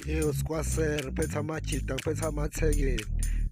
Sikwasere phethe amajida ngiphethe amathekeni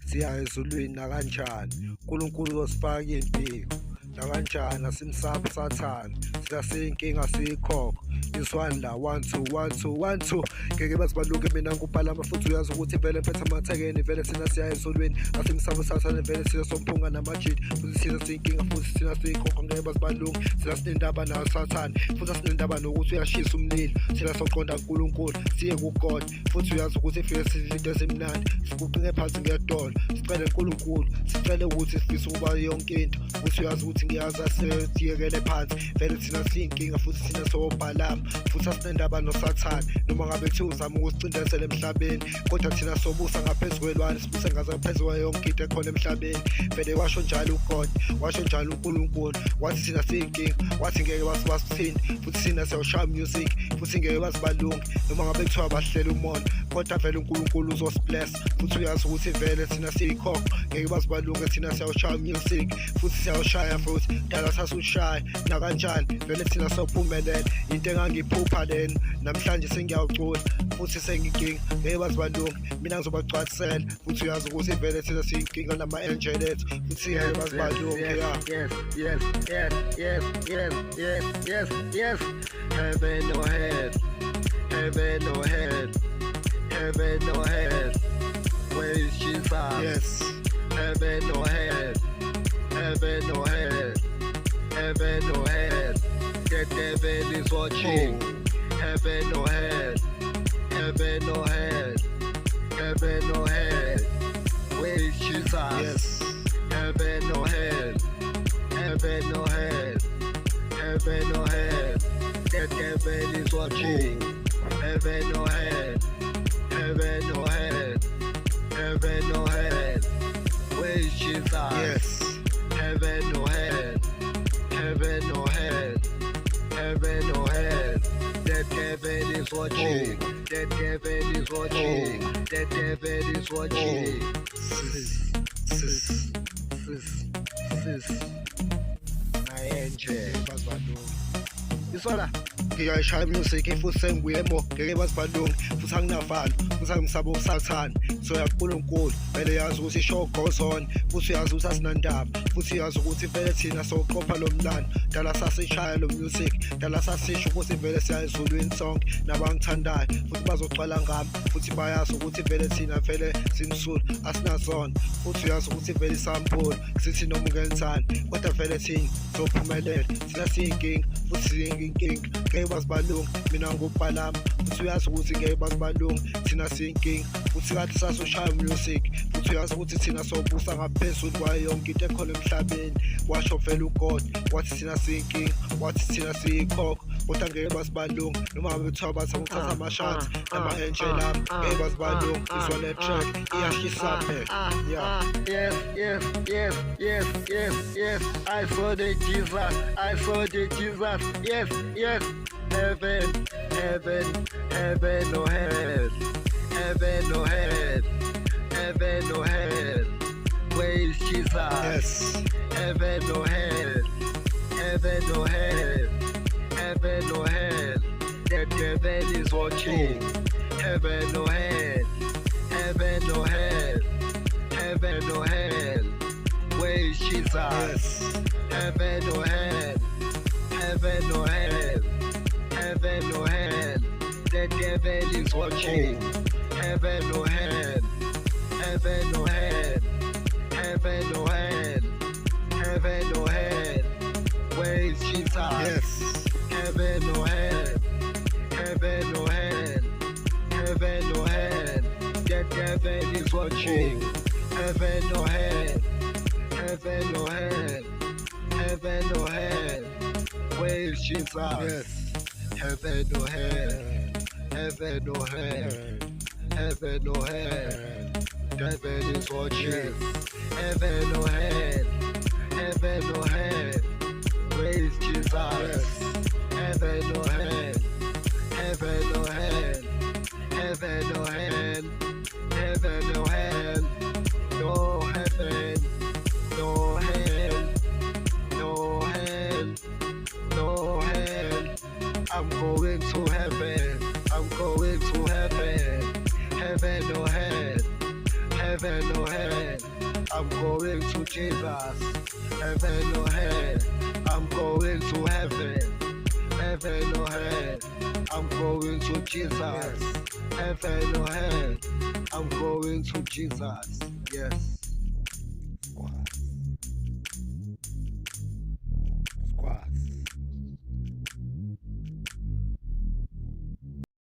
siya ezulwini nakanjani uNkulunkulu uzosifaka impiko nakanjani asimsabi sathane sila siyinkinga siyikhokho iswani la 1 2 1 2 1 2 ngeke basibaluke mina ngubhalama futhi uyazi ukuthi vele phethe amathekeni vele thina siya ezulwini asimsabi sathane vele sila somphunga namajida futhi sila siyinkinga futhi thina siyikhokho ngeke basibalunge sila sinendaba nayo sathane futhi sinendaba nokuthi uyashisa umlilo sila soqonda uNkulunkulu siye kuGod futhi uyazi ukuthi ifike sizinto ezimnandi sikuqinge phansi ngedolo sicela uNkulunkulu sicela ukuthi sifise ukuba yonke into futhi uyazi ukuthi ngiyazi asiyekele phansi vele thina siyinkinga futhi thina sobhalama futhi asinendaba nosathane noma ngabe kuthi uzama ukusicindezela emhlabeni kodwa thina sobusa ngaphezulu kwelwane sibuse ngaphezulu yonke into ekhona emhlabeni vele washo njalo uGod washo njalo uNkulunkulu wathi thina siyinkinga wathi ngeke wasithini futhi thina siyoshaya music futhi ngeke basibalunge noma ngabe kuthiwa bahlela umona kodwa vele uNkulunkulu uzosibless futhi uyazi ukuthi vele thina siyikhokho ngeke basibalunge thina siyoshaya music futhi siyoshaya futhi dala sasushaya nakanjani vele thina sophumelela into engangiphupha lena namhlanje sengiyawucula futhi senginkinga ngeke basibalunge mina ngizobagcwalisela futhi uyazi ukuthi vele thina siyinkinga nama-angel ethu futhi ngeke basibalunge yes heaven or hell heaven or hell heaven or hell where is Jesus? Yes heaven or hell heaven or hell heaven or hell the devil is watching heaven or hell heaven or hell heaven or hell where is Jesus? Yes heaven or hell heaven or hell heaven or hell the devil is watching heaven or hell heaven or hell heaven or hell where is Jesus? Yes heaven or hell heaven or hell heaven or hell the devil is watching the devil is watching the devil is watching my angel iswala ngiyayishaya music futhi sengiyemo ngeke basibalunge futhi anginavalo futhi angisaba usathane so yaNkulunkulu vele yazi ukuthi show goes on futhi uyazi ukuthi asinandaba futhi uyazi ukuthi vele thina soqopha lo mlando dala sasishaya lo music dala sasisho ukuthi vele siya ezulwini sonke nabangithandayo futhi bazocwala ngami futhi bayazi ukuthi vele thina vele simsulu asinazona futhi uyazi ukuthi vele isampula sithi noma ungenithani kodwa vele thina sophumelela thina siyinkinga futhi siyinkinga ngeke basibalunge mina ngubhalama futhi uyazi ukuthi ngeke basibalunge thina siyinkinga futhi kathi sasoshaya music futhi uyazi ukuthi thina sobusa ngaphezulu kwayo yonke into ekhona emhlabeni washo vele uGod wathi thina siyinkinga wathi thina siyikhokho kodwa ngeke basibalunge noma ngabe kuthiwa bathi ngithatha amashati nama-angel ami ngeke basibalunge izwa le track iyashisa phela yes I saw the Jesus yes heaven or hell heaven or hell heaven or hell where is Jesus? Yes heaven or hell heaven or hell heaven or hell the devil is watching heaven or hell heaven or hell heaven or hell where is Jesus? Yes heaven or hell heaven or hell heaven or hell the devil is watching heaven or hell heaven or hell heaven or hell heaven or hell where is Jesus? Yes heaven or hell heaven or hell heaven or hell the devil is watching heaven or hell heaven or hell heaven or hell where is Jesus? Yes heaven or hell heaven or hell heaven or hell devil is watching heaven or hell heaven or hell where is Jesus? Yes heaven or hell heaven or hell heaven or hell heaven or hell no heaven no hell no hell no hell I'm going to heaven I'm going to heaven heaven or hell, heaven or hell, I'm going to Jesus. Heaven or hell, I'm going to heaven. Heaven or hell, I'm going to Jesus. Heaven or hell, I'm going to Jesus. Yes.